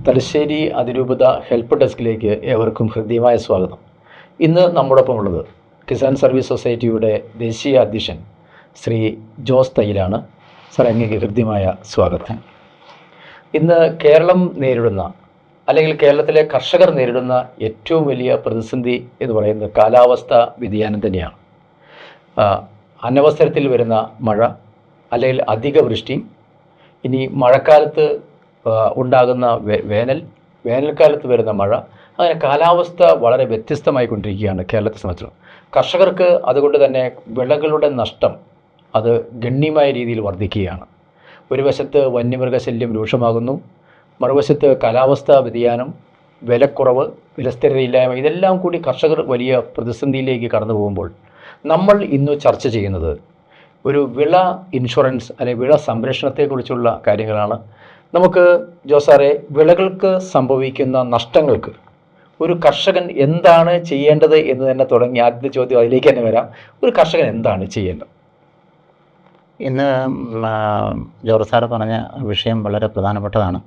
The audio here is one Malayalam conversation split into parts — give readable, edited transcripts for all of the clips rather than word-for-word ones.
തലശ്ശേരി അതിരൂപത ഹെൽപ്പ് ഡെസ്കിലേക്ക് ഏവർക്കും ഹൃദ്യമായ സ്വാഗതം. ഇന്ന് നമ്മോടൊപ്പം ഉള്ളത് കിസാൻ സർവീസ് സൊസൈറ്റിയുടെ ദേശീയ അധ്യക്ഷൻ ശ്രീ ജോസ് തയ്യിലാണ്. സാർ, അങ്ങേക്ക് ഹൃദ്യമായ സ്വാഗതം. ഇന്ന് കേരളം നേരിടുന്ന, അല്ലെങ്കിൽ കേരളത്തിലെ കർഷകർ നേരിടുന്ന ഏറ്റവും വലിയ പ്രതിസന്ധി എന്ന് പറയുന്നത് കാലാവസ്ഥ വ്യതിയാനം തന്നെയാണ്. അനവസരത്തിൽ വരുന്ന മഴ, അല്ലെങ്കിൽ അധിക വൃഷ്ടി, ഇനി മഴക്കാലത്ത് ഉണ്ടാകുന്ന വേനൽക്കാലത്ത് വരുന്ന മഴ, അങ്ങനെ കാലാവസ്ഥ വളരെ വ്യത്യസ്തമായി കൊണ്ടിരിക്കുകയാണ് കേരളത്തെ സംബന്ധിച്ചിടത്തോളം. കർഷകർക്ക് അതുകൊണ്ട് തന്നെ വിളകളുടെ നഷ്ടം അത് ഗണ്യമായ രീതിയിൽ വർദ്ധിക്കുകയാണ്. ഒരു വശത്ത് വന്യമൃഗശല്യം രൂക്ഷമാകുന്നു, മറുവശത്ത് കാലാവസ്ഥാ വ്യതിയാനം, വിലക്കുറവ്, വിലസ്ഥിരതയില്ലായ്മ, ഇതെല്ലാം കൂടി കർഷകർ വലിയ പ്രതിസന്ധിയിലേക്ക് കടന്നു പോകുമ്പോൾ നമ്മൾ ഇന്ന് ചർച്ച ചെയ്യുന്നത് ഒരു വിള ഇൻഷുറൻസ് അല്ലെങ്കിൽ വിള സംരക്ഷണത്തെക്കുറിച്ചുള്ള കാര്യങ്ങളാണ്. നമുക്ക് ജോസാറെ, വിളകൾക്ക് സംഭവിക്കുന്ന നഷ്ടങ്ങൾക്ക് ഒരു കർഷകൻ എന്താണ് ചെയ്യേണ്ടത് എന്ന് തന്നെ തുടങ്ങി ആദ്യത്തെ ചോദ്യം അതിലേക്ക് തന്നെ വരാം. ഒരു കർഷകൻ എന്താണ് ചെയ്യേണ്ടത്? ഇന്ന് ജോർജ് സാറ് പറഞ്ഞ വിഷയം വളരെ പ്രധാനപ്പെട്ടതാണ്.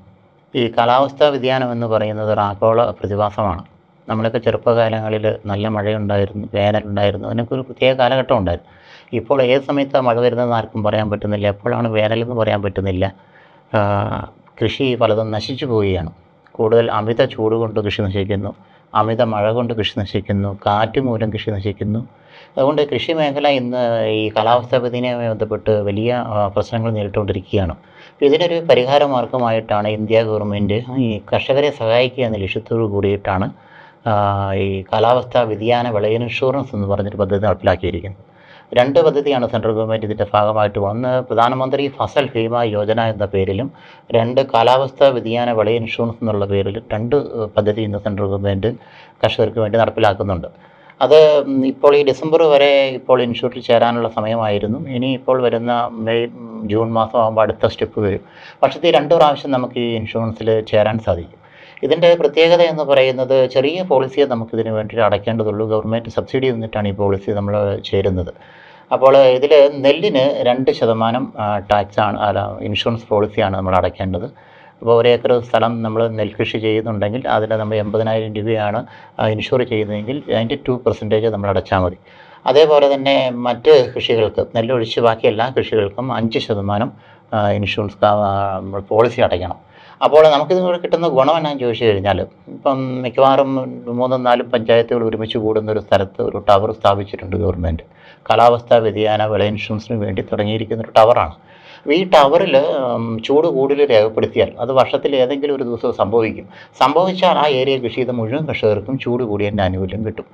ഈ കാലാവസ്ഥാ വ്യതിയാനം എന്ന് പറയുന്നത് ഒരു ആഗോള പ്രതിഭാസമാണ്. നമ്മളൊക്കെ ചെറുപ്പകാലങ്ങളിൽ നല്ല മഴയുണ്ടായിരുന്നു, വേനലുണ്ടായിരുന്നു, അതിനൊക്കെ ഒരു പ്രത്യേക കാലഘട്ടം ഉണ്ടായിരുന്നു. ഇപ്പോൾ ഏത് സമയത്താണ് മഴ വരുന്നതെന്ന് ആർക്കും പറയാൻ പറ്റുന്നില്ല, എപ്പോഴാണ് വേനലെന്ന് പറയാൻ പറ്റുന്നില്ല. കൃഷി പലതും നശിച്ചു പോവുകയാണ്. കൂടുതൽ അമിത ചൂട് കൊണ്ട് കൃഷി നശിക്കുന്നു, അമിത മഴ കൊണ്ട് കൃഷി നശിക്കുന്നു, കാറ്റ് മൂലം കൃഷി നശിക്കുന്നു. അതുകൊണ്ട് കൃഷി മേഖല ഇന്ന് ഈ കാലാവസ്ഥാ വ്യതിയാനവുമായി ബന്ധപ്പെട്ട് വലിയ പ്രശ്നങ്ങൾ നേരിട്ടുകൊണ്ടിരിക്കുകയാണ്. ഇതിനൊരു പരിഹാര മാർഗമായിട്ടാണ് ഇന്ത്യ ഗവൺമെൻറ് ഈ കർഷകരെ സഹായിക്കുക എന്ന ലക്ഷ്യത്തോടു കൂടിയിട്ടാണ് ഈ കാലാവസ്ഥാ വ്യതിയാന വിള ഇൻഷുറൻസ് എന്ന് പറഞ്ഞൊരു പദ്ധതി നടപ്പിലാക്കിയിരിക്കുന്നത്. 2 പദ്ധതിയാണ് സെൻട്രൽ ഗവൺമെൻറ് ഇതിൻ്റെ ഭാഗമായിട്ട്. ഒന്ന് പ്രധാനമന്ത്രി ഫസൽ ഭീമ യോജന എന്ന പേരിലും 2 കാലാവസ്ഥാ വ്യതിയാന വിള ഇൻഷുറൻസ് എന്നുള്ള പേരിലും 2 പദ്ധതി ഇന്ന് സെൻട്രൽ ഗവൺമെൻറ് കർഷകർക്ക് വേണ്ടി നടപ്പിലാക്കുന്നുണ്ട്. അത് ഇപ്പോൾ ഈ ഡിസംബർ വരെ ഇപ്പോൾ ഇൻഷുറിൽ ചേരാനുള്ള സമയമായിരുന്നു. ഇനി ഇപ്പോൾ വരുന്ന മെയ് ജൂൺ മാസം ആകുമ്പോൾ അടുത്ത സ്റ്റെപ്പ് വരും. വർഷത്തിൽ 2 പ്രാവശ്യം നമുക്ക് ഈ ഇൻഷുറൻസിൽ ചേരാൻ സാധിക്കും. ഇതിൻ്റെ പ്രത്യേകത എന്ന് പറയുന്നത് ചെറിയ പോളിസിയെ നമുക്കിതിന് വേണ്ടി അടയ്ക്കേണ്ടതുള്ളൂ. ഗവൺമെൻറ് സബ്സിഡി തന്നിട്ടാണ് ഈ പോളിസി നമ്മൾ ചേരുന്നത്. അപ്പോൾ ഇതിൽ നെല്ലിന് 2% ടാക്സാണ്, ഇൻഷുറൻസ് പോളിസിയാണ് നമ്മൾ അടയ്ക്കേണ്ടത്. അപ്പോൾ 1 ഏക്കർ സ്ഥലം നമ്മൾ നെൽകൃഷി ചെയ്യുന്നുണ്ടെങ്കിൽ അതിൽ നമ്മൾ 80,000 രൂപയാണ് ഇൻഷുർ ചെയ്യുന്നതെങ്കിൽ അതിൻ്റെ 2% നമ്മൾ അടച്ചാൽ മതി. അതേപോലെ തന്നെ മറ്റ് കൃഷികൾക്ക്, നെല്ലൊഴിച്ച് ബാക്കി എല്ലാ കൃഷികൾക്കും 5% ഇൻഷുറൻസ് പോളിസി അടയ്ക്കണം. അപ്പോൾ നമുക്കിതിലൂടെ കിട്ടുന്ന ഗുണം എന്നാന്ന് ചോദിച്ചു കഴിഞ്ഞാൽ, ഇപ്പം മിക്കവാറും 3-4 പഞ്ചായത്തുകൾ ഒരുമിച്ച് കൂടുന്ന ഒരു സ്ഥലത്ത് ഒരു ടവർ സ്ഥാപിച്ചിട്ടുണ്ട് ഗവൺമെൻറ്. കാലാവസ്ഥാ വ്യതിയാന വിള ഇൻഷുറൻസിന് വേണ്ടി തുടങ്ങിയിരിക്കുന്ന ഒരു ടവറാണ്. ഈ ടവറിൽ ചൂട് കൂടുതൽ രേഖപ്പെടുത്തിയാൽ അത് വർഷത്തിൽ ഏതെങ്കിലും ഒരു ദിവസം സംഭവിച്ചാൽ ആ ഏരിയയിൽ കൃഷി ചെയ്ത മുഴുവൻ കർഷകർക്കും ചൂട് കൂടിയതിൻ്റെ ആനുകൂല്യം കിട്ടും.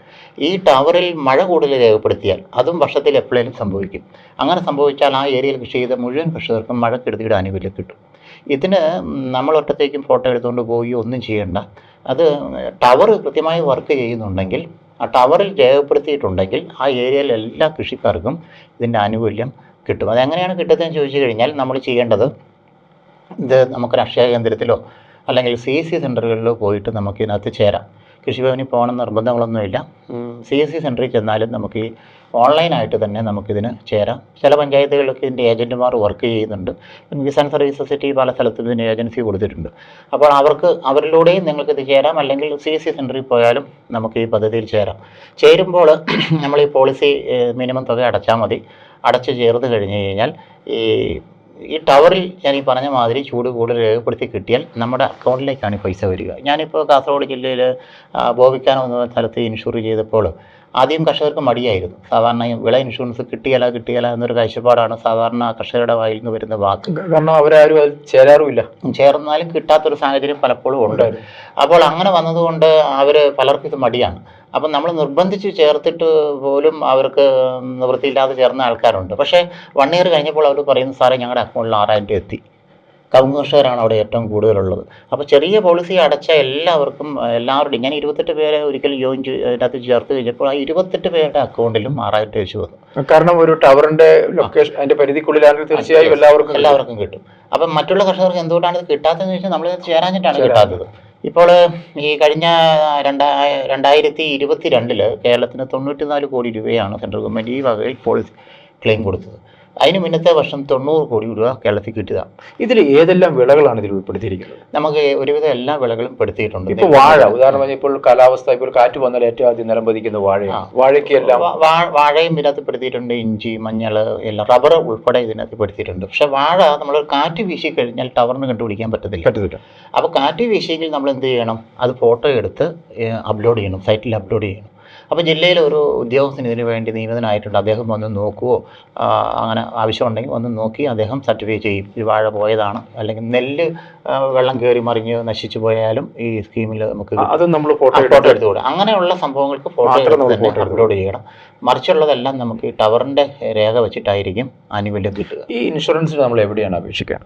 ഈ ടവറിൽ മഴ കൂടുതൽ രേഖപ്പെടുത്തിയാൽ അതും വർഷത്തിൽ എപ്പോഴേലും സംഭവിക്കും. അങ്ങനെ സംഭവിച്ചാൽ ആ ഏരിയയിൽ കൃഷി ചെയ്ത മുഴുവൻ കർഷകർക്കും മഴക്കെടുതിയുടെ ആനുകൂല്യം കിട്ടും. ഇതിന് നമ്മൾ ഒറ്റത്തേക്കും ഫോട്ടോ എടുത്തുകൊണ്ട് പോവുകയോ ഒന്നും ചെയ്യേണ്ട. അത് ടവർ കൃത്യമായി വർക്ക് ചെയ്യുന്നുണ്ടെങ്കിൽ, ആ ടവറിൽ രേഖപ്പെടുത്തിയിട്ടുണ്ടെങ്കിൽ ആ ഏരിയയിലെ എല്ലാ കൃഷിക്കാർക്കും ഇതിൻ്റെ ആനുകൂല്യം കിട്ടും. അതെങ്ങനെയാണ് കിട്ടുന്നതെന്ന് ചോദിച്ചു കഴിഞ്ഞാൽ, നമ്മൾ ചെയ്യേണ്ടത് ഇത് നമുക്ക് അക്ഷയ കേന്ദ്രത്തിലോ അല്ലെങ്കിൽ CSC സെൻ്ററുകളിലോ പോയിട്ട് നമുക്കിതിനകത്ത് ചേരാം. കൃഷിഭവനിൽ പോകണം നിർബന്ധങ്ങളൊന്നുമില്ല. CSC സെൻ്ററിൽ ചെന്നാലും നമുക്ക് ഈ ഓൺലൈനായിട്ട് തന്നെ നമുക്കിതിന് ചേരാം. ചില പഞ്ചായത്തുകളിലൊക്കെ ഇതിൻ്റെ ഏജൻറ്റുമാർ വർക്ക് ചെയ്യുന്നുണ്ട്. കിസാൻ സർവീസ് സൊസൈറ്റി പല സ്ഥലത്തും ഇതിന് ഏജൻസി കൊടുത്തിട്ടുണ്ട്. അപ്പോൾ അവരിലൂടെയും നിങ്ങൾക്കിത് ചേരാം, അല്ലെങ്കിൽ CSC സെൻ്ററിൽ പോയാലും നമുക്ക് ഈ പദ്ധതിയിൽ ചേരാം. ചേരുമ്പോൾ നമ്മൾ ഈ പോളിസി മിനിമം തുക അടച്ചാൽ മതി. അടച്ച് ചേർന്ന് കഴിഞ്ഞ് കഴിഞ്ഞാൽ ഈ ടവറിൽ ഞാൻ ഈ പറഞ്ഞ മാതിരി ചൂട് കൂടുതൽ രേഖപ്പെടുത്തി കിട്ടിയാൽ നമ്മുടെ അക്കൗണ്ടിലേക്കാണ് ഈ പൈസ വരിക. ഞാനിപ്പോൾ കാസർഗോഡ് ജില്ലയിൽ ബോവിക്കാനോ എന്ന സ്ഥലത്ത് ഇൻഷുർ ചെയ്തപ്പോൾ ആദ്യം കർഷകർക്ക് മടിയായിരുന്നു. സാധാരണ വിള ഇൻഷുറൻസ് കിട്ടിയാല എന്നൊരു കാഴ്ചപ്പാടാണ് സാധാരണ കർഷകരുടെ വായിൽ നിന്ന് വരുന്ന വാക്ക്. കാരണം അവരാരും അത് ചേരാറുമില്ല. ചേർന്നാലും കിട്ടാത്തൊരു സാഹചര്യം പലപ്പോഴും ഉണ്ട്. അപ്പോൾ അങ്ങനെ വന്നതുകൊണ്ട് പലർക്കും ഇത് മടിയാണ്. അപ്പം നമ്മൾ നിർബന്ധിച്ച് ചേർത്തിട്ട് പോലും അവർക്ക് നിവൃത്തിയില്ലാതെ ചേർന്ന ആൾക്കാരുണ്ട്. പക്ഷേ 1 ഇയർ കഴിഞ്ഞപ്പോൾ അവർ പറയുന്നു, സാറേ ഞങ്ങളുടെ അക്കൗണ്ടിൽ 6,000 രൂപ എത്തി. കവുങ്ങ് കർഷകരാണ് അവിടെ ഏറ്റവും കൂടുതലുള്ളത്. അപ്പോൾ ചെറിയ പോളിസി അടച്ച എല്ലാവരുടെയും ഞാൻ 28 പേരെ ഒരിക്കൽ അതിനകത്ത് ചേർത്ത് കഴിഞ്ഞപ്പോൾ ആ 28 പേരുടെ അക്കൗണ്ടിലും 6,000 രൂപ വെച്ച് വന്നു. കാരണം ഒരു ടവറിൻ്റെ ലൊക്കേഷൻ അതിൻ്റെ പരിധിക്കുള്ളിലാണെങ്കിൽ തീർച്ചയായും എല്ലാവർക്കും കിട്ടും. അപ്പം മറ്റുള്ള കർഷകർക്ക് എന്തുകൊണ്ടാണ് ഇത് കിട്ടാത്തതെന്ന് വെച്ചാൽ നമ്മൾ ചേരാഞ്ഞിട്ടാണ് കിട്ടാത്തത്. ഇപ്പോൾ ഈ കഴിഞ്ഞ 2022 കേരളത്തിന് 94 കോടി രൂപയാണ് സെൻട്രൽ ഗവൺമെൻറ് ഈ വകയിൽ പോളിസി ക്ലെയിം കൊടുത്തത്. അതിന് മുന്നത്തെ വർഷം 90 കോടി രൂപ കേരളത്തിൽ കിട്ടിയതാണ്. ഇതിൽ ഏതെല്ലാം വിളകളാണ് ഇതിൽ ഉൾപ്പെടുത്തിയിരിക്കുന്നത്? നമുക്ക് ഒരുവിധം എല്ലാ വിളകളും പെടുത്തിയിട്ടുണ്ട്. ഇപ്പോൾ വാഴ ഉദാഹരണം പറഞ്ഞാൽ ഇപ്പോൾ കാലാവസ്ഥ, ഇപ്പോൾ കാറ്റ് വന്നാൽ ഏറ്റവും ആദ്യം നിലം പതിക്കുന്ന വാഴയാണ്. വാഴയ്ക്ക് എല്ലാം വാഴയും ഇതിനകത്ത് പെടുത്തിയിട്ടുണ്ട്, ഇഞ്ചി, മഞ്ഞൾ എല്ലാം, റബ്ബർ ഉൾപ്പെടെ ഇതിനകത്ത് പെടുത്തിയിട്ടുണ്ട്. പക്ഷെ വാഴ നമ്മൾ കാറ്റ് വീശി കഴിഞ്ഞാൽ ടവറിന് കണ്ടുപിടിക്കാൻ പറ്റത്തില്ല. അപ്പോൾ കാറ്റ് വീശിയെങ്കിൽ നമ്മൾ എന്ത് ചെയ്യണം, അത് ഫോട്ടോ എടുത്ത് അപ്ലോഡ് ചെയ്യണം, സൈറ്റിൽ അപ്ലോഡ് ചെയ്യണം. അപ്പോൾ ജില്ലയിൽ ഒരു ഉദ്യോഗസ്ഥന് ഇതിന് വേണ്ടി നിയമിതനായിട്ടുണ്ട്. അദ്ദേഹം വന്ന് നോക്കുവോ, അങ്ങനെ ആവശ്യമുണ്ടെങ്കിൽ വന്ന് നോക്കി അദ്ദേഹം സർട്ടിഫൈ ചെയ്യും ഈ വാഴ പോയതാണ്. അല്ലെങ്കിൽ നെല്ല് വെള്ളം കയറി മറിഞ്ഞ് നശിച്ചു പോയാലും ഈ സ്കീമിൽ നമുക്ക് അത് നമ്മൾ ഫോട്ടോ എടുത്തു കൊടുക്കും. അങ്ങനെയുള്ള സംഭവങ്ങൾക്ക് ഫോട്ടോ എടുത്ത് അപ്ലോഡ് ചെയ്യണം. മറിച്ചുള്ളതെല്ലാം നമുക്ക് ഈ ടവറിൻ്റെ രേഖ വെച്ചിട്ടായിരിക്കും ആനുകൂല്യം കിട്ടുക. ഈ ഇൻഷുറൻസിന് നമ്മൾ എവിടെയാണ് അപേക്ഷിക്കുക?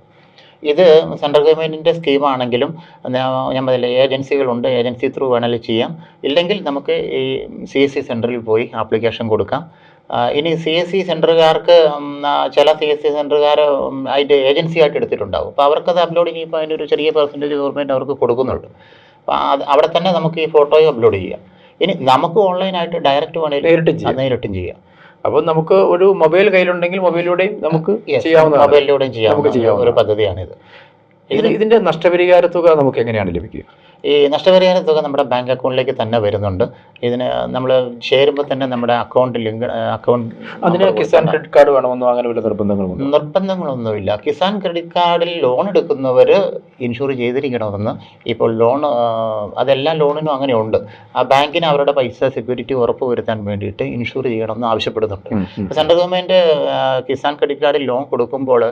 ഇത് സെൻട്രൽ ഗവൺമെൻറ്റിൻ്റെ സ്കീമാണെങ്കിലും ഞാൻ പറഞ്ഞില്ല, ഏജൻസികളുണ്ട്, ഏജൻസി ത്രൂ വേണമെങ്കിൽ ചെയ്യാം. ഇല്ലെങ്കിൽ നമുക്ക് ഈ CSC സെൻറ്ററിൽ പോയി ആപ്ലിക്കേഷൻ കൊടുക്കാം. ഇനി CSC സെൻറ്ററുകാർക്ക് ചില CSC സെൻറ്ററുകാർ അതിൻ്റെ ഏജൻസി ആയിട്ട് എടുത്തിട്ടുണ്ടാവും. അപ്പോൾ അവർക്കത് അപ്ലോഡ് ചെയ്യുമ്പോൾ അതിൻ്റെ ഒരു ചെറിയ പെർസെൻറ്റേജ് ഗവൺമെൻറ് അവർക്ക് കൊടുക്കുന്നുണ്ട്. അപ്പോൾ അവിടെ തന്നെ നമുക്ക് ഈ ഫോട്ടോയും അപ്ലോഡ് ചെയ്യാം. ഇനി നമുക്ക് ഓൺലൈനായിട്ട് ഡയറക്റ്റ് വേണമെങ്കിൽ നേരിട്ടും ചെയ്യാം. അപ്പോൾ നമുക്ക് ഒരു മൊബൈൽ കയ്യിലുണ്ടെങ്കിൽ മൊബൈലിലൂടെയും നമുക്ക് ചെയ്യാവുന്ന മൊബൈലിലൂടെയും ചെയ്യാവുന്ന ഒരു പദ്ധതിയാണിത്. ഇതിൻ്റെ നഷ്ടപരിഹാര തുക നമുക്ക് എങ്ങനെയാണ് ലഭിക്കുക? ഈ നഷ്ടപരിഹാര തുക നമ്മുടെ ബാങ്ക് അക്കൗണ്ടിലേക്ക് തന്നെ വരുന്നുണ്ട്. ഇതിന് നമ്മൾ ചേരുമ്പോൾ തന്നെ നമ്മുടെ അക്കൗണ്ട് അതിന് കിസാൻ ക്രെഡിറ്റ് കാർഡ് വേണമെന്നോ അങ്ങനെ വല്ല നിർബന്ധങ്ങളൊന്നുമില്ല. കിസാൻ ക്രെഡിറ്റ് കാർഡിൽ ലോൺ എടുക്കുന്നവർ ഇൻഷുർ ചെയ്തിരിക്കണമെന്ന് ഇപ്പോൾ അതെല്ലാ ലോണിനും അങ്ങനെയുണ്ട്. ആ ബാങ്കിന് അവരുടെ പൈസ സെക്യൂരിറ്റി ഉറപ്പ് വരുത്താൻ വേണ്ടിയിട്ട് ഇൻഷുർ ചെയ്യണമെന്ന് ആവശ്യപ്പെടുന്നുണ്ട്. സെൻട്രൽ ഗവൺമെൻറ് കിസാൻ ക്രെഡിറ്റ് കാർഡിൽ ലോൺ കൊടുക്കുമ്പോൾ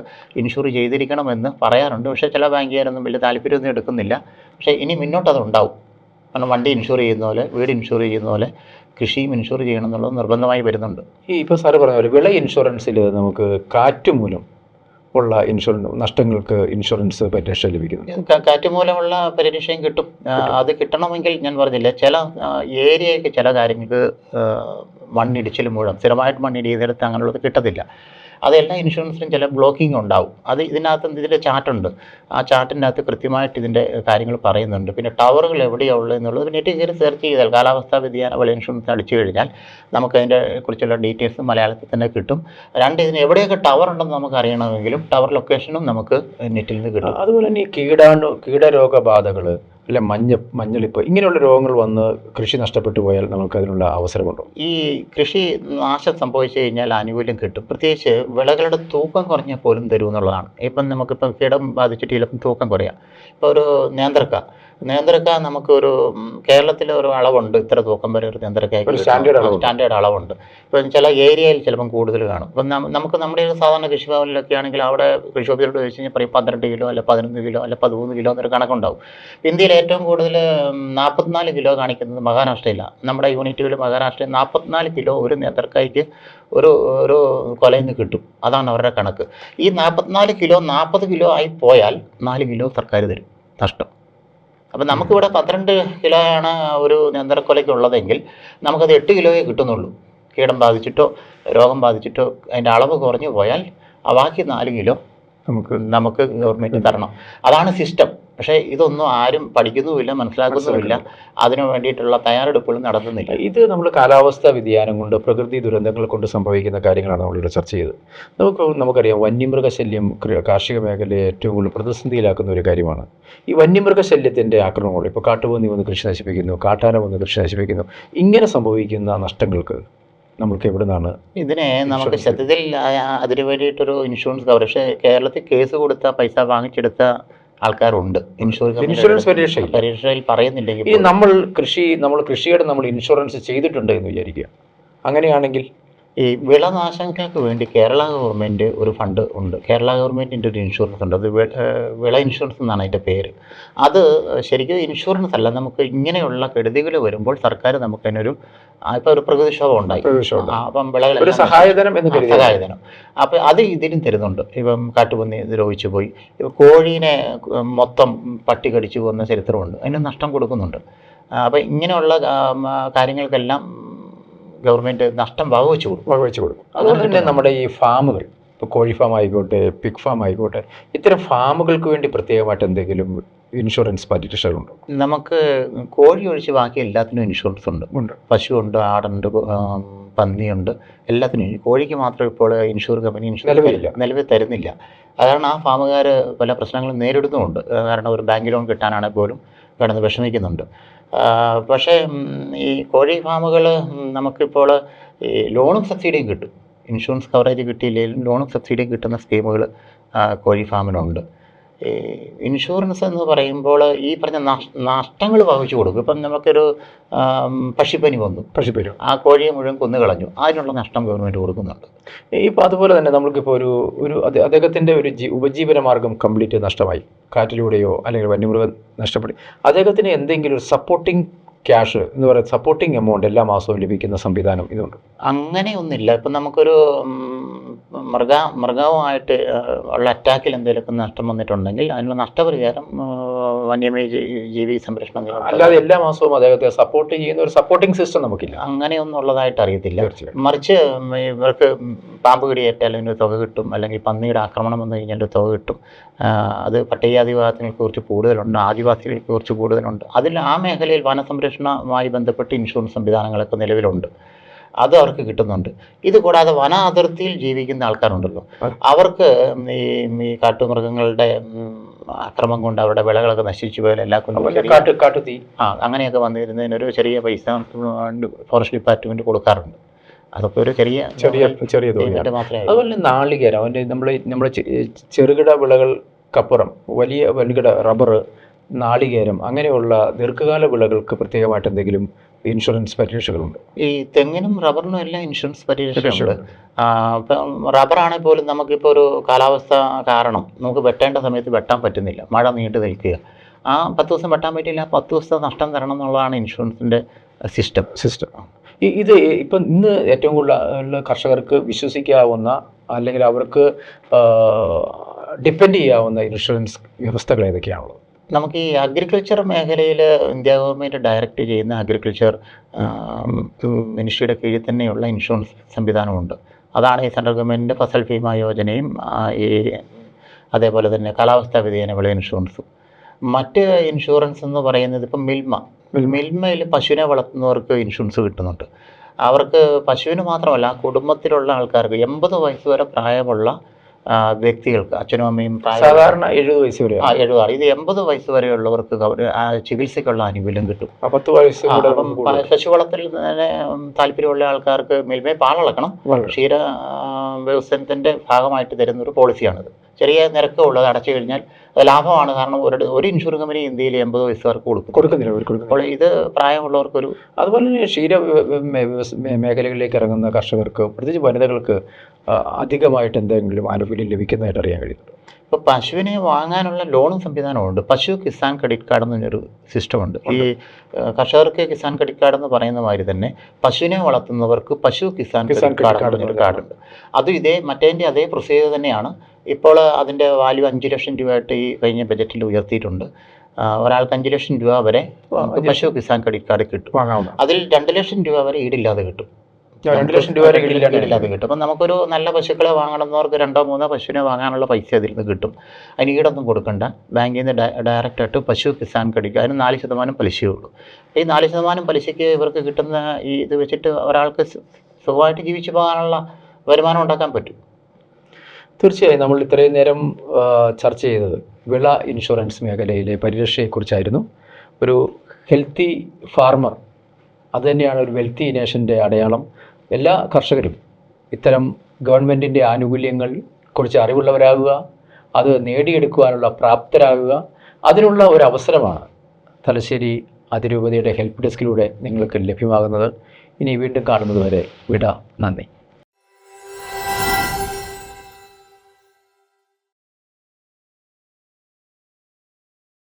ഇൻഷുർ ചെയ്തിരിക്കണമെന്ന് പറയാറുണ്ട്. പക്ഷേ ചില ബാങ്കുകാരൊന്നും വലിയ താല്പര്യമൊന്നും എടുക്കുന്നില്ല. പക്ഷേ ഇനി മുന്നോട്ട് അതുണ്ടാവും. കാരണം വണ്ടി ഇൻഷുർ ചെയ്യുന്ന പോലെ, വീട് ഇൻഷുർ ചെയ്യുന്ന പോലെ കൃഷിയും ഇൻഷുർ ചെയ്യണം എന്നുള്ളത് നിർബന്ധമായി വരുന്നുണ്ട്. ഇപ്പോൾ സാറ് പറഞ്ഞ പോലെ വിള ഇൻഷുറൻസിൽ നമുക്ക് കാറ്റ് മൂലം ഉള്ള നഷ്ടങ്ങൾക്ക് ഇൻഷുറൻസ് പരിരക്ഷ ലഭിക്കുന്നു. കാറ്റ് മൂലമുള്ള പരിരക്ഷയും കിട്ടും. അത് കിട്ടണമെങ്കിൽ ഞാൻ പറഞ്ഞില്ല, ചില ഏരിയയ്ക്ക് ചില കാര്യങ്ങൾക്ക് മണ്ണിടിച്ചിൽ മൂലം സ്ഥിരമായിട്ട് മണ്ണിടിയെടുത്ത് അങ്ങനെയുള്ളത് കിട്ടത്തില്ല. അതെല്ലാ ഇൻഷുറൻസിനും ചില ബ്ലോക്കിംഗ് ഉണ്ടാവും. അത് ഇതിൻ്റെ ചാർട്ടുണ്ട്. ആ ചാർട്ടിൻ്റെ അകത്ത് കൃത്യമായിട്ട് ഇതിൻ്റെ കാര്യങ്ങൾ പറയുന്നുണ്ട്. പിന്നെ ടവറുകൾ എവിടെയാണ് ഉള്ളത് എന്നുള്ളത് നെറ്റിൽ കയറി സെർച്ച് ചെയ്താൽ കാലാവസ്ഥാ വ്യതിയാന വിള ഇൻഷുറൻസ് അടിച്ചു കഴിഞ്ഞാൽ നമുക്ക് അതിൻ്റെ കുറിച്ചുള്ള ഡീറ്റെയിൽസ് മലയാളത്തിൽ തന്നെ കിട്ടും. ഇതിന് എവിടെയൊക്കെ ടവർ ഉണ്ടെന്ന് നമുക്ക് അറിയണമെങ്കിലും ടവർ ലൊക്കേഷനും നമുക്ക് നെറ്റിൽ നിന്ന് കിട്ടും. അതുപോലെ തന്നെ കീടരോഗബാധകൾ അല്ലെ മഞ്ഞളിപ്പ് ഇങ്ങനെയുള്ള രോഗങ്ങൾ വന്ന് കൃഷി നഷ്ടപ്പെട്ടു പോയാൽ നമുക്ക് അതിനുള്ള അവസരമുണ്ടോ? ഈ കൃഷി നാശം സംഭവിച്ചു കഴിഞ്ഞാൽ ആനുകൂല്യം കിട്ടും. പ്രത്യേകിച്ച് വിളകളുടെ തൂക്കം കുറഞ്ഞാൽ പോലും തരും എന്നുള്ളതാണ്. ഇപ്പം നമുക്കിപ്പം കീടം ബാധിച്ചിട്ട് ചിലപ്പം തൂക്കം കുറയാം. ഇപ്പോൾ ഒരു നേന്ത്രക്ക നമുക്കൊരു കേരളത്തിലെ ഒരു അളവുണ്ട്, ഇത്ര തൂക്കം വരെ ഒരു നേന്ത്രക്കായ്ക്ക് സ്റ്റാൻഡേർഡ് അളവുണ്ട്. ഇപ്പം ചില ഏരിയയിൽ ചിലപ്പം കൂടുതൽ കാണും. ഇപ്പം നമുക്ക് നമ്മുടെ സാധാരണ കൃഷിഭവനിലൊക്കെ ആണെങ്കിൽ അവിടെ കൃഷി ഓഫീസറോട് ചോദിച്ചു കഴിഞ്ഞാൽ പറയും 12 കിലോ അല്ലെ 11 കിലോ അല്ലെ 13 കിലോ എന്നൊരു കണക്കുണ്ടാവും. ഇന്ത്യയിൽ ഏറ്റവും കൂടുതൽ 44 കിലോ കാണിക്കുന്നത് മഹാരാഷ്ട്രയിലാണ്. നമ്മുടെ യൂണിറ്റുകൾ മഹാരാഷ്ട്രയിൽ 44 കിലോ ഒരു നേന്ത്രക്കായ്ക്ക് ഒരു കൊലയിൽ നിന്ന് കിട്ടും. അതാണ് അവരുടെ കണക്ക്. ഈ 44 കിലോ 40 കിലോ ആയി പോയാൽ 4 കിലോ സർക്കാർ തരും നഷ്ടം. അപ്പം നമുക്കിവിടെ 12 കിലോയാണ് ഒരു നേന്ത്രക്കൊലയ്ക്ക് ഉള്ളതെങ്കിൽ നമുക്കത് 8 കിലോയെ കിട്ടുന്നുള്ളൂ. കീടം ബാധിച്ചിട്ടോ രോഗം ബാധിച്ചിട്ടോ അതിൻ്റെ അളവ് കുറഞ്ഞു പോയാൽ ബാക്കി 4 കിലോ നമുക്ക് ഗവൺമെൻറ് തരണം. അതാണ് സിസ്റ്റം. പക്ഷേ ഇതൊന്നും ആരും പഠിക്കുന്നുമില്ല, മനസ്സിലാക്കുന്നുമില്ല. അതിനു വേണ്ടിയിട്ടുള്ള തയ്യാറെടുപ്പുകളും നടത്തുന്നില്ല. ഇത് നമ്മൾ കാലാവസ്ഥാ വ്യതിയാനം കൊണ്ട്, പ്രകൃതി ദുരന്തങ്ങൾ കൊണ്ട് സംഭവിക്കുന്ന കാര്യങ്ങളാണ് നമ്മളിവിടെ ചർച്ച ചെയ്തത്. നമുക്കറിയാം വന്യമൃഗശല്യം കാർഷിക മേഖലയെ ഏറ്റവും കൂടുതൽ പ്രതിസന്ധിയിലാക്കുന്ന ഒരു കാര്യമാണ്. ഈ വന്യമൃഗശല്യത്തിൻ്റെ ആക്രമണങ്ങൾ, ഇപ്പോൾ കാട്ടുപന്നി വന്ന് കൃഷി നശിപ്പിക്കുന്നു, കാട്ടാന വന്ന് കൃഷി നശിപ്പിക്കുന്നു, ഇങ്ങനെ സംഭവിക്കുന്ന നഷ്ടങ്ങൾക്ക് നമുക്ക് എവിടെ നിന്നാണ് ഇതിനെ നമുക്ക് സത്യത്തിൽ അതിനു വേണ്ടിയിട്ടൊരു ഇൻഷുറൻസ് കവർ? പക്ഷേ കേരളത്തിൽ കേസ് കൊടുത്ത പൈസ വാങ്ങിച്ചെടുത്ത ആൾക്കാരുണ്ട്. ഇൻഷുറൻസ് പരീക്ഷയിൽ പറയുന്നില്ലെങ്കിൽ ഈ നമ്മൾ കൃഷിയുടെ ഇൻഷുറൻസ് ചെയ്തിട്ടുണ്ട് എന്ന് വിചാരിക്കുക. അങ്ങനെയാണെങ്കിൽ ഈ വിളനാശങ്ങൾക്ക് വേണ്ടി കേരള ഗവൺമെൻറ് ഒരു ഫണ്ട് ഉണ്ട്. കേരള ഗവൺമെൻറ്റിൻ്റെ ഒരു ഇൻഷുറൻസ് ഉണ്ട്. അത് വിള ഇൻഷുറൻസ് എന്നാണ് അതിൻ്റെ പേര്. അത് ശരിക്കും ഇൻഷുറൻസ് അല്ല. നമുക്ക് ഇങ്ങനെയുള്ള കെടുതികൾ വരുമ്പോൾ സർക്കാർ നമുക്കതിനൊരു ഇപ്പോൾ ഒരു പ്രകൃതിക്ഷോഭം ഉണ്ടായി, അപ്പം വിളകൾ സഹായധനം. അപ്പം അത് ഇതിനും തരുന്നുണ്ട്. ഇപ്പം കാട്ടുപന്നി ദ്രോഹിച്ചു പോയി, കോഴീനെ മൊത്തം പട്ടി കടിച്ചു പോകുന്ന ചരിത്രമുണ്ട്, അതിന് നഷ്ടം കൊടുക്കുന്നുണ്ട്. അപ്പം ഇങ്ങനെയുള്ള കാര്യങ്ങൾക്കെല്ലാം ഗവൺമെൻറ് നഷ്ടം വകവെച്ച് കൊടുക്കും. അതുകൊണ്ട് തന്നെ നമ്മുടെ ഈ ഫാമുകൾ, ഇപ്പോൾ കോഴി ഫാം ആയിക്കോട്ടെ, പിഗ് ഫാം ആയിക്കോട്ടെ, ഇത്തരം ഫാമുകൾക്ക് വേണ്ടി പ്രത്യേകമായിട്ട് എന്തെങ്കിലും ഇൻഷുറൻസ് പരിരക്ഷകളുണ്ടോ? നമുക്ക് കോഴി ഒഴിച്ച് ബാക്കി എല്ലാത്തിനും ഇൻഷുറൻസ് ഉണ്ട്. പശുവുണ്ട്, ആടുണ്ട്, പന്നിയുണ്ട്, എല്ലാത്തിനും. ഈ കോഴിക്ക് മാത്രം ഇപ്പോൾ ഇൻഷുർ കമ്പനി നിലവിലില്ല. നിലവിൽ തരുന്നില്ല. അതാണ് ആ ഫാമുകാർ പല പ്രശ്നങ്ങളും നേരിടുന്നുമുണ്ട്. കാരണം ഒരു ബാങ്ക് ലോൺ കിട്ടാനാണെങ്കിൽ പോലും കിടന്ന് വിഷമിക്കുന്നുണ്ട്. പക്ഷേ ഈ കോഴി ഫാമുകൾ നമുക്കിപ്പോൾ ഈ ലോണും സബ്സിഡിയും കിട്ടും. ഇൻഷുറൻസ് കവറേജ് കിട്ടിയില്ലെങ്കിലും ലോണും സബ്സിഡിയും കിട്ടുന്ന സ്കീമുകൾ കോഴി ഫാമിനുണ്ട്. ഈ ഇൻഷുറൻസ് എന്ന് പറയുമ്പോൾ ഈ പറഞ്ഞ നഷ്ടങ്ങൾ വഹിച്ചു കൊടുക്കും. ഇപ്പം നമുക്കൊരു പക്ഷിപ്പനി വന്നു, ആ കോഴിയെ മുഴുവൻ കൊന്നുകളഞ്ഞു, അതിനുള്ള നഷ്ടം ഗവൺമെൻറ് കൊടുക്കുന്നുണ്ട്. ഇപ്പം അതുപോലെ തന്നെ നമ്മൾക്കിപ്പോൾ ഒരു അദ്ദേഹത്തിൻ്റെ ഒരു ഉപജീവന മാർഗം കംപ്ലീറ്റ് നഷ്ടമായി, കാറ്റിലൂടെയോ അല്ലെങ്കിൽ വന്യമൃഗം നഷ്ടപ്പെടും, അദ്ദേഹത്തിന് എന്തെങ്കിലും ഒരു സപ്പോർട്ടിങ് ക്യാഷ് എന്ന് പറയുന്നത് സപ്പോർട്ടിങ് എമൗണ്ട് എല്ലാ മാസവും ലഭിക്കുന്ന സംവിധാനം ഇതുണ്ട്? അങ്ങനെയൊന്നുമില്ല. ഇപ്പം നമുക്കൊരു മൃഗവുമായിട്ട് ഉള്ള അറ്റാക്കിൽ എന്തെങ്കിലുമൊക്കെ നഷ്ടം വന്നിട്ടുണ്ടെങ്കിൽ അതിനുള്ള നഷ്ടപരിഹാരം വന്യജീവി സംരക്ഷണ നിയമം. അല്ലാതെ എല്ലാ മാസവും അദ്ദേഹത്തെ സപ്പോർട്ട് ചെയ്യുന്ന ഒരു സപ്പോർട്ടിംഗ് സിസ്റ്റം നമുക്കില്ല. അങ്ങനെയൊന്നും ഉള്ളതായിട്ട് അറിയത്തില്ല. മറിച്ച് ഇവർക്ക് പാമ്പ് കടിയേറ്റാൽ അതിന് തുക കിട്ടും, അല്ലെങ്കിൽ പന്നിയുടെ ആക്രമണം വന്നു കഴിഞ്ഞാൽ ഒരു തുക കിട്ടും. അത് പട്ടികജാതി വിഭാഗത്തിനെ കുറിച്ച് കൂടുതലുണ്ട്, ആദിവാസികളെ കുറിച്ച് കൂടുതലുണ്ട്. അതിൽ ആ മേഖലയിൽ വനസംരക്ഷണവുമായി ബന്ധപ്പെട്ട് ഇൻഷുറൻസ് സംവിധാനങ്ങളൊക്കെ നിലവിലുണ്ട്, അത് അവർക്ക് കിട്ടുന്നുണ്ട്. ഇത് കൂടാതെ വന അതിർത്തിയിൽ ജീവിക്കുന്ന ആൾക്കാരുണ്ടല്ലോ, അവർക്ക് ഈ കാട്ടുമൃഗങ്ങളുടെ അക്രമം കൊണ്ട് അവരുടെ വിളകളൊക്കെ നശിച്ചു പോയാൽ എല്ലാ കാട്ടുതീ അങ്ങനെയൊക്കെ വന്നിരുന്നതിനൊരു ചെറിയ പൈസ ഫോറസ്റ്റ് ഡിപ്പാർട്ട്മെൻറ്റ് കൊടുക്കാറുണ്ട്. അതൊക്കെ ഒരു ചെറിയ മാത്രമേ. അതുപോലെ നാളികേരം, അവൻ്റെ നമ്മുടെ ചെറുകിട വിളകൾക്കപ്പുറം വൻകിട റബ്ബർ, നാളികേരം അങ്ങനെയുള്ള ദീർഘകാല വിളകൾക്ക് പ്രത്യേകമായിട്ട് എന്തെങ്കിലും ഇൻഷുറൻസ് പരിരക്ഷകളുണ്ട്? ഈ തെങ്ങിനും റബ്ബറിനും എല്ലാം ഇൻഷുറൻസ് പരിരക്ഷയുണ്ട്. ഇപ്പം റബ്ബറാണെങ്കിൽ പോലും നമുക്കിപ്പോൾ ഒരു കാലാവസ്ഥ കാരണം നമുക്ക് വെട്ടേണ്ട സമയത്ത് വെട്ടാൻ പറ്റുന്നില്ല, മഴ നീണ്ടു നിൽക്കുക, ആ 10 ദിവസം വെട്ടാൻ പറ്റില്ല, 10 ദിവസത്തെ നഷ്ടം തരണം എന്നുള്ളതാണ് ഇൻഷുറൻസിൻ്റെ സിസ്റ്റം. ഇത് ഇപ്പം ഇന്ന് ഏറ്റവും കൂടുതൽ കർഷകർക്ക് വിശ്വസിക്കാവുന്ന അല്ലെങ്കിൽ അവർക്ക് ഡിപ്പെൻഡ് ചെയ്യാവുന്ന ഇൻഷുറൻസ് വ്യവസ്ഥകൾ ഏതൊക്കെയാണുള്ളത്? നമുക്ക് ഈ അഗ്രികൾച്ചർ മേഖലയിൽ ഇന്ത്യ ഗവൺമെൻറ് ഡയറക്റ്റ് ചെയ്യുന്ന അഗ്രികൾച്ചർ മിനിസ്ട്രിയുടെ കീഴിൽ തന്നെയുള്ള ഇൻഷുറൻസ് സംവിധാനമുണ്ട്. അതാണ് ഈ സെൻട്രൽ ഗവൺമെൻറ്റിൻ്റെ ഫസൽ ഭീമ യോജനയും ഈ അതേപോലെ തന്നെ കാലാവസ്ഥാ വ്യതിയാന വിള ഇൻഷുറൻസും. മറ്റ് ഇൻഷുറൻസ് എന്ന് പറയുന്നത് ഇപ്പം മിൽമയിൽ പശുവിനെ വളർത്തുന്നവർക്ക് ഇൻഷുറൻസ് കിട്ടുന്നുണ്ട്. അവർക്ക് പശുവിന് മാത്രമല്ല, കുടുംബത്തിലുള്ള ആൾക്കാർക്ക് 80 വയസ്സ് വരെ പ്രായമുള്ള വ്യക്തികൾക്ക്, അച്ഛനും അമ്മയും സാധാരണ 70 വയസ്സ് വരെ 70, ഇത് 80 വയസ്സ് വരെയുള്ളവർക്ക് ചികിത്സയ്ക്കുള്ള ആനുകൂല്യം കിട്ടും. 10 വയസ്സ് പശു വളർത്തൽ തന്നെ താല്പര്യമുള്ള ആൾക്കാർക്ക് മിൽമയിൽ പാലളക്കണം, ക്ഷീര വ്യവസായത്തിൻ്റെ ഭാഗമായിട്ട് തരുന്ന ഒരു പോളിസിയാണിത്. ചെറിയ നിരക്ക് ഉള്ളത് അടച്ചു കഴിഞ്ഞാൽ അത് ലാഭമാണ്. കാരണം ഒരു ഇൻഷുറൻസ് കമ്പനി ഇന്ത്യയിൽ 80 വയസ്സുകാർക്ക് കൊടുക്കുന്നില്ല. അപ്പോൾ ഇത് പ്രായമുള്ളവർക്കൊരു. അതുപോലെ തന്നെ ക്ഷീര മേഖലകളിലേക്ക് ഇറങ്ങുന്ന കർഷകർക്ക്, പ്രത്യേകിച്ച് വനിതകൾക്ക് അധികമായിട്ട് എന്തെങ്കിലും ആനുകൂല്യം ലഭിക്കുന്നതായിട്ട് അറിയാൻ കഴിയുന്നുണ്ട്? ഇപ്പോൾ പശുവിനെ വാങ്ങാനുള്ള ലോണും സംവിധാനമുണ്ട്. പശു കിസാൻ ക്രെഡിറ്റ് കാർഡ് എന്നൊരു സിസ്റ്റമുണ്ട്. ഈ കർഷകർക്ക് കിസാൻ ക്രെഡിറ്റ് കാർഡ് എന്ന് പറയുന്ന മാതിരി തന്നെ പശുവിനെ വളർത്തുന്നവർക്ക് പശു കിസാൻ ക്രെഡിറ്റ് കാർഡ് എന്നൊരു കാർഡുണ്ട്. അതും മറ്റേതിൻ്റെ അതേ പ്രൊസീജിയർ തന്നെയാണ്. ഇപ്പോൾ അതിൻ്റെ വാല്യൂ 5 ലക്ഷം രൂപയായിട്ട് ഈ കഴിഞ്ഞ ബജറ്റിൽ ഉയർത്തിയിട്ടുണ്ട്. ഒരാൾക്ക് 5 ലക്ഷം രൂപ വരെ പശു കിസാൻ ക്രെഡിറ്റ് കാർഡ് കിട്ടും. അതിൽ 2 ലക്ഷം രൂപ വരെ ഈടില്ലാതെ കിട്ടും. 2 ലക്ഷം രൂപ വരെ ഈടില്ലാതെ കിട്ടും. അപ്പം നമുക്കൊരു നല്ല പശുക്കളെ വാങ്ങണമെന്നവർക്ക് 2-3 പശുവിനെ വാങ്ങാനുള്ള പൈസ അതിൽ നിന്ന് കിട്ടും. അതിന് ഈടൊന്നും കൊടുക്കണ്ട. ബാങ്കിൽ നിന്ന് ഡയറക്റ്റായിട്ട് പശു കിസാൻ ക്രെഡിറ്റ്, അതിന് 4% പലിശയേ ഉള്ളൂ. ഈ 4% പലിശയ്ക്ക് ഇവർക്ക് കിട്ടുന്ന ഈ ഇത് വെച്ചിട്ട് ഒരാൾക്ക് സുഖമായിട്ട് ജീവിച്ചു പോകാനുള്ള വരുമാനം ഉണ്ടാക്കാൻ പറ്റും. തീർച്ചയായും നമ്മൾ ഇത്രയും നേരം ചർച്ച ചെയ്തത് വിള ഇൻഷുറൻസ് മേഖലയിലെ പരിരക്ഷയെക്കുറിച്ചായിരുന്നു. ഒരു ഹെൽത്തി ഫാർമർ, അതുതന്നെയാണ് ഒരു വെൽത്തി നേഷൻ്റെ അടയാളം. എല്ലാ കർഷകരും ഇത്തരം ഗവൺമെൻറ്റിൻ്റെ ആനുകൂല്യങ്ങൾ കുറിച്ച് അറിവുള്ളവരാകുക, അത് നേടിയെടുക്കുവാനുള്ള പ്രാപ്തരാകുക, അതിനുള്ള ഒരു അവസരമാണ് തലശ്ശേരി അതിരൂപതയുടെ ഹെൽപ്പ് ഡെസ്കിലൂടെ നിങ്ങൾക്ക് ലഭ്യമാകുന്നത്. ഇനി വീണ്ടും കാണുന്നത് വരെ വിട. നന്ദി.